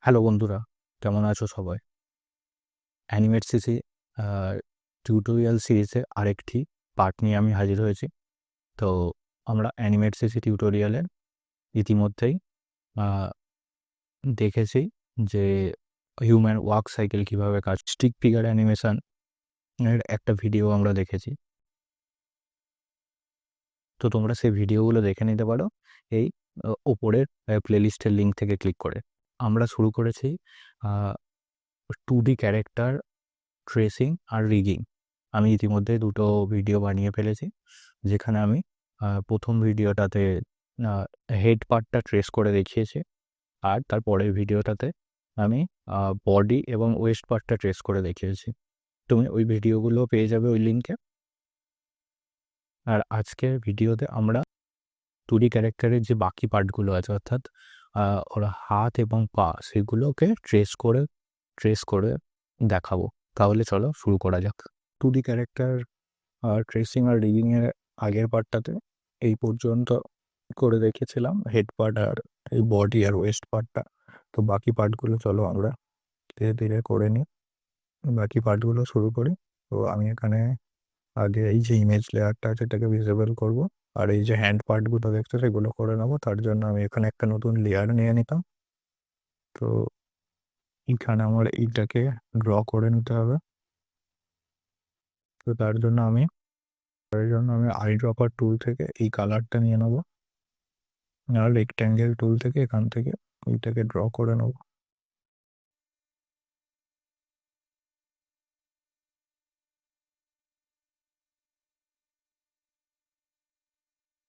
Hello বন্ধুরা, কেমন আছো সবাই? অ্যানিমেট সিসি টিউটোরিয়াল সিরিজে আরেকটি পার্ট নিয়ে আমি হাজির হয়েছি। তো আমরা অ্যানিমেট সিসি টিউটোরিয়ালের ইতিমধ্যেই আহ, দেখেছি যে হিউম্যান ওয়ার্ক সাইকেল কীভাবে কাজ, স্টিক ফিগার অ্যানিমেশন এর একটা ভিডিও আমরা দেখেছি। তো তোমরা সেই ভিডিওগুলো দেখে নিতে পারো এই ওপরের প্লেলিস্টের লিঙ্ক থেকে ক্লিক করে। আমরা শুরু করেছি 2D ক্যারেক্টার ট্রেসিং আর রিগিং। আমি ইতিমধ্যে দুটো ভিডিও বানিয়ে ফেলেছি, যেখানে আমি প্রথম ভিডিওটাতে হেড পার্টটা ট্রেস করে দেখিয়েছি, আর তার পরের ভিডিওটাতে আমি বডি এবং ওয়েস্ট পার্টটা ট্রেস করে দেখিয়েছি। তুমি ওই ভিডিওগুলো পেয়ে যাবে ওই লিঙ্কে। আর আজকের ভিডিওতে আমরা 2D ক্যারেক্টারের যে বাকি পার্টগুলো আছে, অর্থাৎ ওরা হাত এবং পা, সেগুলোকে ট্রেস করে দেখাবো। তাহলে চলো শুরু করা যাক। 2D ক্যারেক্টার ট্রেসিং আর রিগিংয়ের আগের পার্টটাতে এই পর্যন্ত করে রেখেছিলাম, হেড পার্ট আর এই বডি আর ওয়েস্ট পার্টটা। তো বাকি পার্টগুলো চলো আমরা ধীরে ধীরে করে নিই, বাকি পার্টগুলো শুরু করি। তো আমি এখানে আগে এই যে ইমেজ লেয়ারটা আছে এটাকে ভিজিবল করব, আর এই যে হ্যান্ড পার্টগুলো দেখছো সেগুলো করে নেবো। তার জন্য আমি এখানে একটা নতুন লেয়ার নিয়ে নিতাম। তো এখানে আমার এইটাকে ড্র করে নিতে হবে। তো তার জন্য আমি আই ড্রপার টুল থেকে এই কালারটা নিয়ে নেবো, আর রেক্ট্যাঙ্গেল টুল থেকে এখান থেকে ওইটাকে ড্র করে নেব।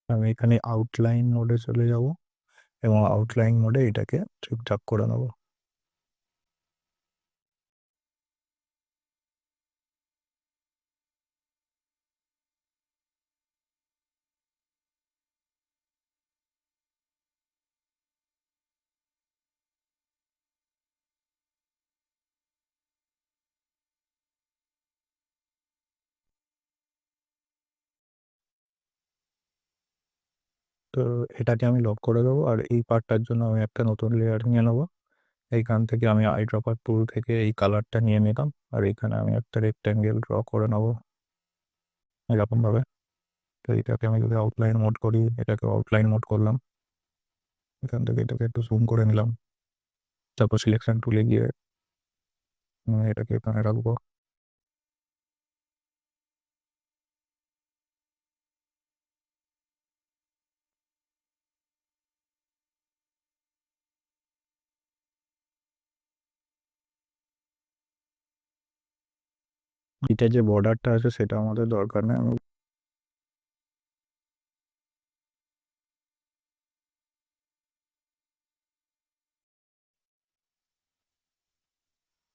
আমি এখানে আউটলাইন মোডে চলে যাব এবং আউটলাইন মোডে এটাকে ঠিকঠাক করে নেব। তো এটাকে আমি লক করে দেবো, আর এই পার্টটার জন্য আমি একটা নতুন লেয়ার নিয়ে নেবো। এইখান থেকে আমি আই ড্রপার টুল থেকে এই কালারটা নিয়ে নিলাম, আর এখানে আমি একটা রেক্ট্যাঙ্গেল ড্র করে নেবো এরকমভাবে। তো এটাকে আমি যদি আউটলাইন মোড করি, এটাকে আউটলাইন মোড করলাম, এখান থেকে এটাকে একটু জুম করে নিলাম, তারপর সিলেকশন টুলে গিয়ে এটাকে এখানে রাখবো। এটা যে বর্ডারটা আছে সেটা আমাদের দরকার নেই।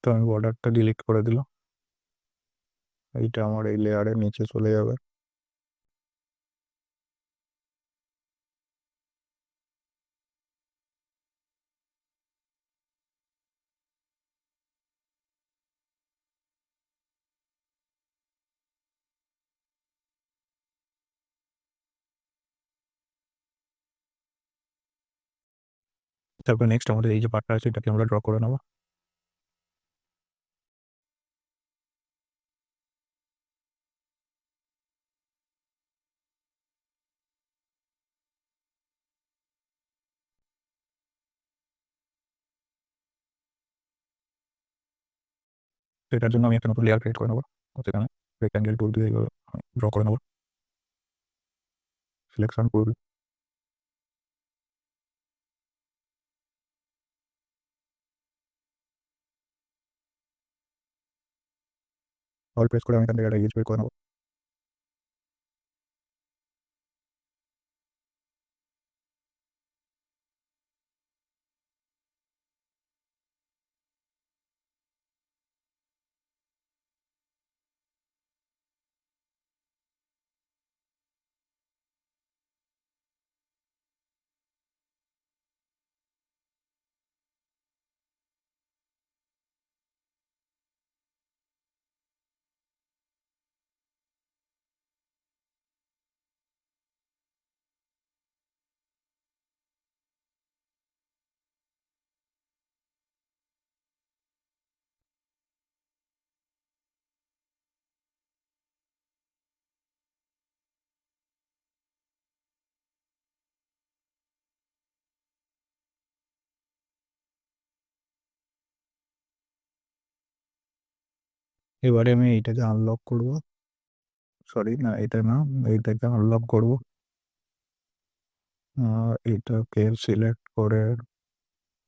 তো আমি বর্ডারটা ডিলিট করে দিলাম, এইটা আমার এই লেয়ারের নিচে চলে যাবে। তারপর নেক্সট আমাদের এই যে পার্টটা আছে এটাকে আমরা ড্র করে নেবো। তো এটার জন্য আমি একটা নতুন লেয়ার ক্রিয়েট করে নেবো। তো সেখানে রেক্ট্যাঙ্গেল টুল দিয়ে ড্র করে নেবো, সিলেকশন টুল, অল প্রেস করে আমি এখান থেকে একটা ইমেজ বের করে নেবো। এবারে আমি এইটাকে আনলক করব, সরি না এটা না, এইটাকে আনলক করব। এটাকে সিলেক্ট করে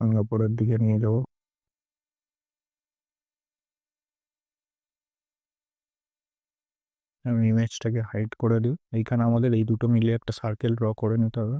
আমি উপরের দিকে নিয়ে যাব। আমি ইমেজটাকে হাইড করে দিই। এইখানে আমাদের এই দুটো মিলিয়ে একটা সার্কেল ড্র করে নিতে হবে।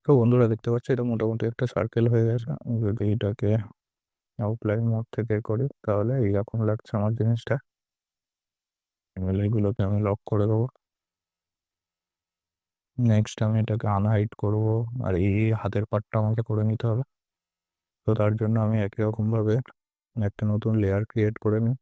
তো বন্ধুরা দেখতে পাচ্ছ এটা মোটামুটি একটা সার্কেল হয়ে গেছে। আমি যদি এটাকে আউটলাইন মোড থেকে করি তাহলে এইরকম লাগছে আমার জিনিসটা। এগুলোকে আমি লক করে দেবো। নেক্সট আমি এটাকে আনহাইড করব, আর এই হাতের পার্টটা আমাকে করে নিতে হবে। তো তার জন্য আমি একই রকমভাবে একটা নতুন লেয়ার ক্রিয়েট করে নিই।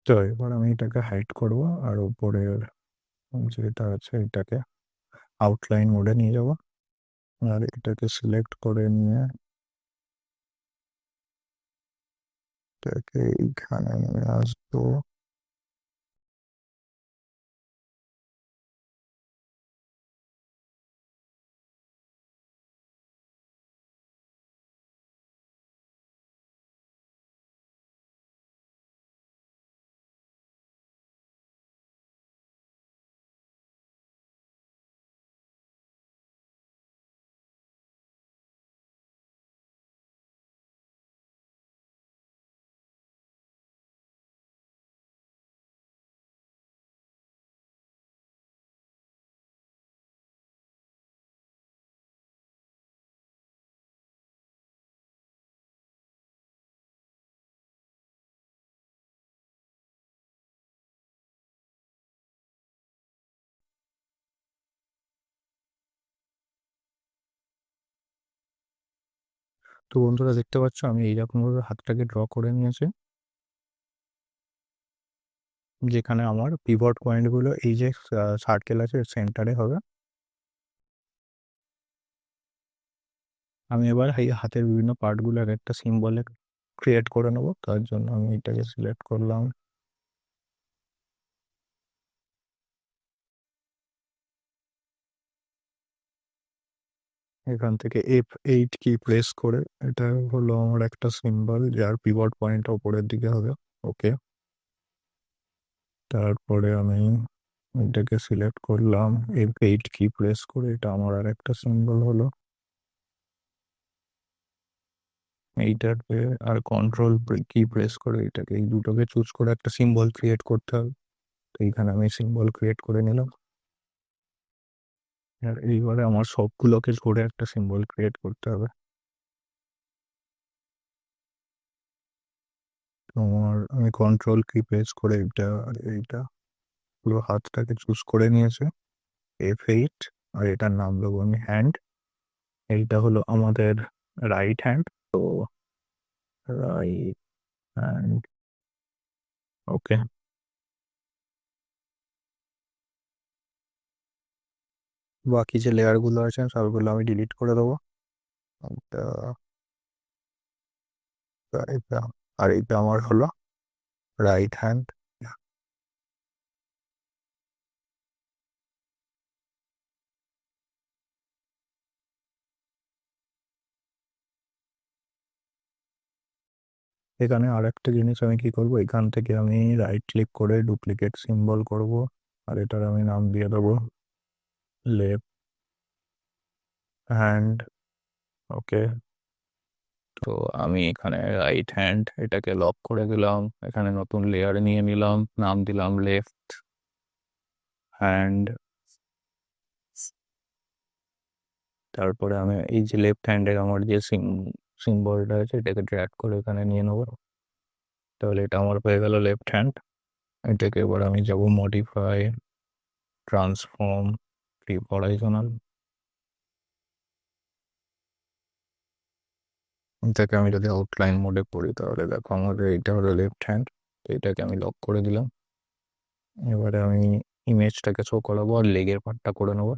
তো এবার আমি এটাকে হাইড করব, আর উপরের যেটা আছে এটাকে আউটলাইন মোডে নিয়ে যাব, আর এটাকে সিলেক্ট করে নিয়ে এটাকে এইখানে নিয়ে আসবো। তো বন্ধুরা দেখতে পাচ্ছ আমি এইরকম ভাবে হাতটাকে ড্র করে নিয়েছি, যেখানে আমার পিভট পয়েন্টগুলো এই যে সার্কেল আছে সেন্টারে হবে। আমি এবার এই হাতের বিভিন্ন পার্টগুলো এক একটা সিম্বলে ক্রিয়েট করে নেবো। তার জন্য আমি এটাকে সিলেক্ট করলাম, এখান থেকে F8 কি প্রেস করে এটা হলো আমার একটা সিম্বল যার পিভট পয়েন্টটা উপরের দিকে হবে। ওকে, তারপরে আমি এটাকে সিলেক্ট করলাম, F8 কি প্রেস করে এটা আমার আর একটা সিম্বল হলো। এইটাকে আর কন্ট্রোল কি প্রেস করে এটাকে, এই দুটোকে চুজ করে একটা সিম্বল ক্রিয়েট করতে হবে। তো এইখানে আমি সিম্বল ক্রিয়েট করে নিলাম। আর এইবারে আমার সবগুলোকে ধরে একটা সিম্বল ক্রিয়েট করতে হবে। তোমার আমি কন্ট্রোল কি প্রেস করে এটা আর এইটা পুরো হাতটাকে চুজ করে নিয়েছে, F8। আর এটার নাম দেবো আমি হ্যান্ড। এইটা হলো আমাদের রাইট হ্যান্ড। তো রাইট হ্যান্ড, ওকে। বাকি যে লেয়ারগুলো আছে সবগুলো আমি ডিলিট করে দেবো। এটা এটা আর এটা আমার হলো রাইট হ্যান্ড। এখানে আর একটা জিনিস আমি কি করব, এখান থেকে আমি রাইট ক্লিক করে ডুপ্লিকেট সিম্বল করব। আর এটার আমি নাম দিয়ে দেবো লেফট হ্যান্ড। ওকে, তো আমি এখানে রাইট হ্যান্ড এটাকে লক করে দিলাম, এখানে নতুন লেয়ার নিয়ে নিলাম, নাম দিলাম লেফট হ্যান্ড। তারপরে আমি এই যে লেফট হ্যান্ডের আমার যে সিম্বলটা আছে এটাকে ড্র্যাগ করে এখানে নিয়ে নেবো। তাহলে এটা আমার হয়ে গেল লেফট হ্যান্ড। এটাকে এবার আমি যাব মডিফাই, ট্রান্সফর্ম, ক্লিপ হরাইজনাল। এটাকে আমি যদি আউটলাইন মোডে করি তাহলে দেখো আমাদের এটা হলো লেফট হ্যান্ড। তো এটাকে আমি লক করে দিলাম। এবারে আমি ইমেজটাকে শো করাবো আর লেগের পার্টটা করে নেবো।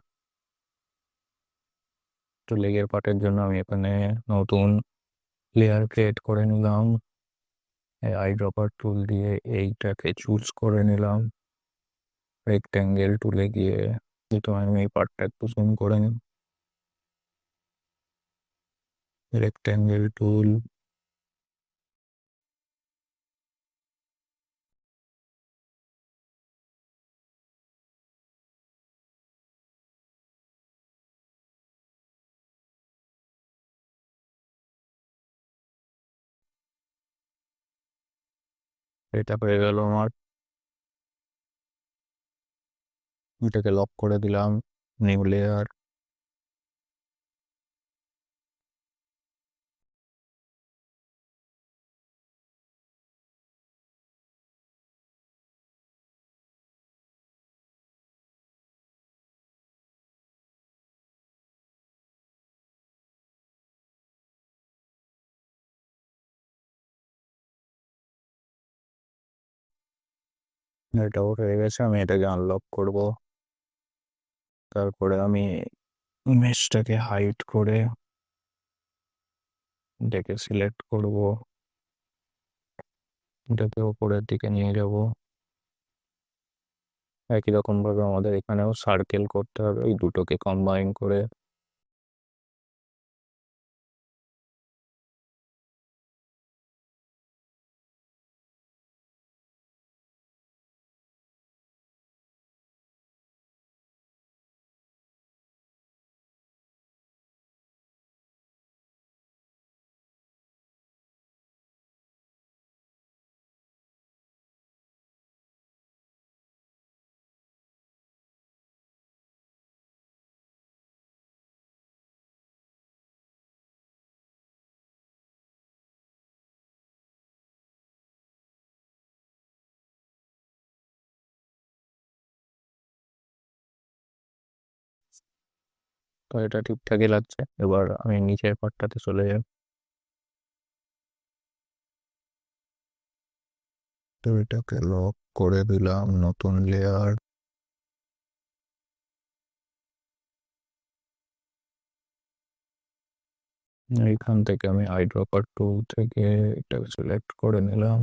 তো লেগের পার্টের জন্য আমি এখানে নতুন লেয়ার ক্রিয়েট করে নিলাম, আই ড্রপার টুল দিয়ে এইটাকে চুজ করে নিলাম, রেক্ট্যাঙ্গেল টুলে গিয়ে যেহেতু আমি এই পার্টটা একটু জুম করে নিই, রেক্ট্যাঙ্গেল টুল, এটা হয়ে গেল আমার। এটাকে লক করে দিলাম, নিউ লেয়ার। এটাও হয়ে গেছে, আমি এটাকে আনলক করব। তারপরে আমি ইমেজটাকে হাইড করে এটাকে সিলেক্ট করব, এটাকে উপরের দিকে নিয়ে যাব। একই রকম ভাবে আমাদের এখানেও সার্কেল করতে হবে, এই দুটোকে কম্বাইন করে। তো এটা ঠিকঠাকই লাগছে, এবার আমি নিচের পার্টটাতে চলে যাই। তো এটাকে লক করে দিলাম, নতুন লেয়ার। এইখান থেকে আমি আইড্রপার টুল থেকে এটাকে সিলেক্ট করে নিলাম।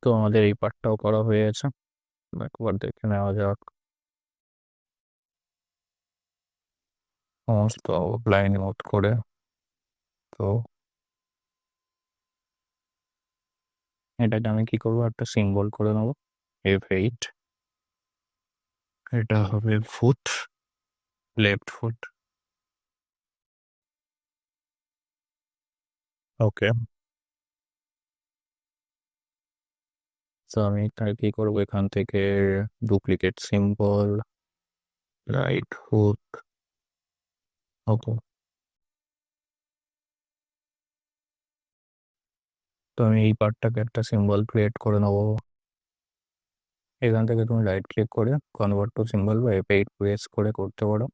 তো আমাদের এই পার্টটাও করা হয়ে গেছে, একবার দেখে নেওয়া যাক সমস্ত লাইন নোট করে। তো এটাকে আমি কি করবো, একটা সিম্বল করে নেবো F8। এটা হবে ফুট, লেফট ফুট। ওকে, তো আমি তার কি করবো, এখান থেকে ডুপ্লিকেট সিম্বল, রাইট ফুট। ওকে, তো আমি এই পার্টটাকে একটা সিম্বল ক্রিয়েট করে নেবো। এখান থেকে তুমি রাইট ক্লিক করে কনভার্ট টু সিম্বল বা F8 প্রেস করে করতে পারো।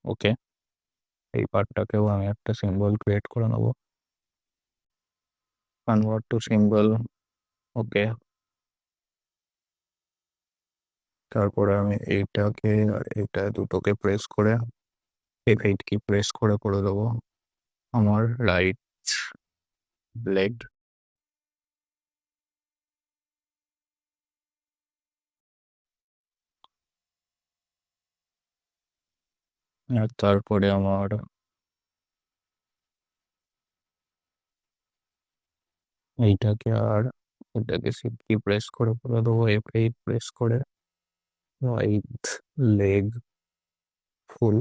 ওকে, এই পার্টটাকেও আমি একটা সিম্বল ক্রিয়েট করে নেবো, কনভার্ট টু সিম্বল। ওকে, তারপরে আমি এইটাকে আর এইটা দুটোকে প্রেস করে F8 কি প্রেস করে করে দেবো আমার রাইট লেগ। আর তারপরে আমার এইটাকে আর এটাকে শিফট কি প্রেস করে করে দেবো F8 প্রেস করে রাইট লেগ ফুল।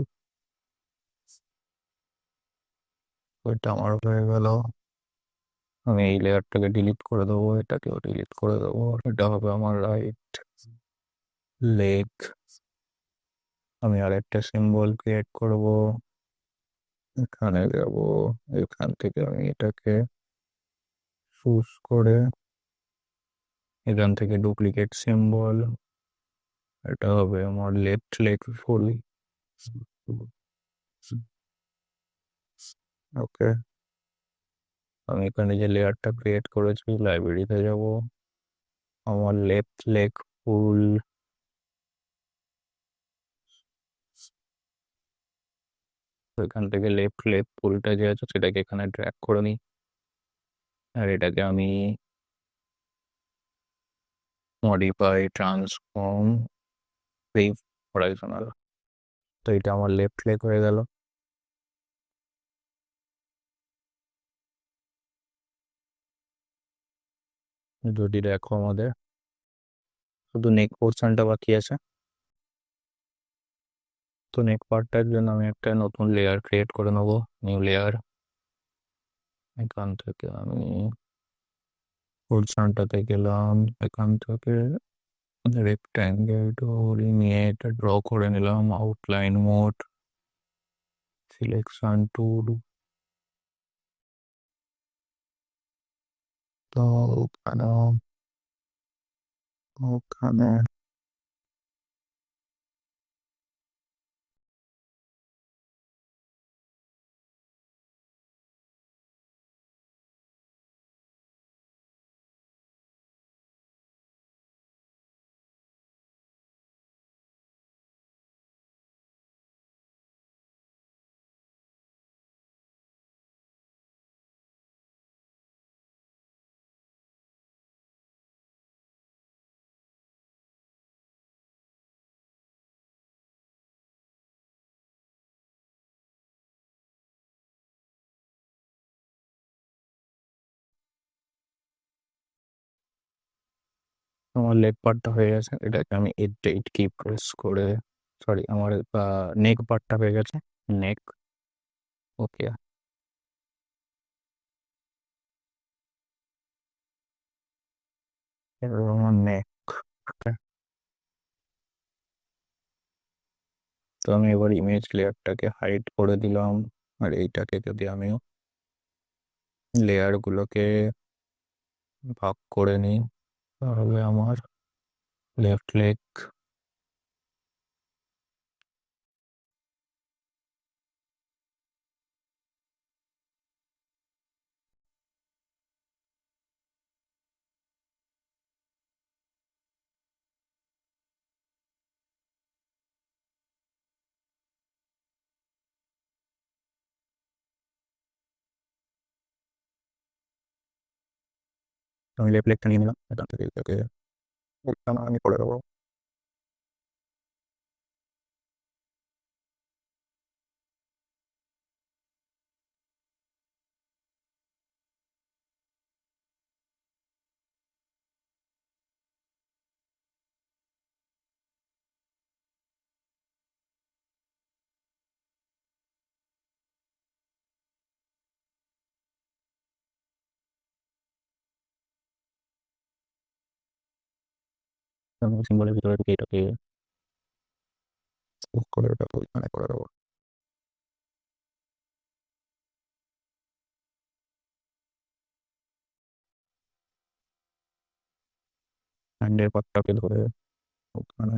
ওইটা আমার হয়ে গেল। আমি এই লেয়ারটাকে ডিলিট করে দেবো, এটাকেও ডিলিট করে দেবো। এটা হবে আমার রাইট লেগ। আমি আর একটা সিম্বল ক্রিয়েট করব, এখানে যাব, এখান থেকে আমি এটাকে চুজ করে এখান থেকে ডুপ্লিকেট সিম্বল, এটা হবে আমার লেফট লেগ ফুল। ওকে, আমি এখানে যে লেয়ারটা ক্রিয়েট করেছি লাইব্রেরিতে যাব, আমার লেফট লেগ ফুল, এখান থেকে লেফট লেগ ফুলটা যে আছে সেটাকে এখানে ড্র্যাগ করে নিই। আর এটাকে আমি মডিফাই ট্রান্সফর্ম সেভ হরাইজনাল। তো এটা আমার লেফট লেগ হয়ে গেল। যদি দেখো আমাদের শুধু নেক পোর্শনটা বাকি আছে। তো নেক পার্টটার জন্য আমি একটা নতুন লেয়ার ক্রিয়েট করে নেবো, নিউ লেয়ার। এখান থেকে আমি পোর্শনটাতে গেলাম, এখান থেকে রেক্ট্যাঙ্গেল ধরে নিয়ে এটা ড্র করে নিলাম, আউটলাইন মোড, সিলেকশন টুল। তো ওখানে ওখানে আমার লেগ পার্টটা হয়ে গেছে। এটাকে আমি এইট কি প্রেস করে, সরি আমার নেক পার্টটা হয়ে গেছে, নেক। ওকে, আমার নেক। তো আমি এবার ইমেজ লেয়ারটাকে হাইড করে দিলাম। আর এইটাকে যদি আমি লেয়ারগুলোকে ভাগ করে নিই তাহলে আমার লেফট লেগ, তো আমি লেফট লেগটা নিয়ে নিলাম, এখান থেকে এটাকে উল্টানো আমি করে দেবো। সিম্বলের ভিতরে ঢুকে এটাকে করে ওটাকে ওইখানে করে দেবো। হ্যান্ডের পাটটাকে ধরে ওখানে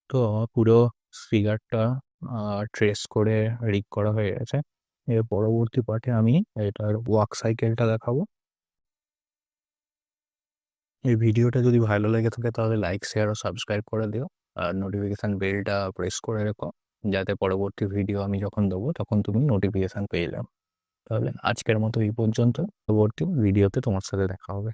তো পুরো ফিগারটা ট্রেস করে রিগ করা হয়ে গেছে। এর পরবর্তী পার্টে আমি এটার ওয়াক সাইকেলটা দেখাবো। এই ভিডিওটা যদি ভালো লেগে থাকে তাহলে লাইক, শেয়ার ও সাবস্ক্রাইব করে দিও। আর নোটিফিকেশান বেলটা প্রেস করে রেখো, যাতে পরবর্তী ভিডিও আমি যখন দেবো তখন তুমি নোটিফিকেশান পেয়ে যাও। তাহলে আজকের মতো এই পর্যন্ত। পরবর্তী ভিডিওতে তোমার সাথে দেখা হবে।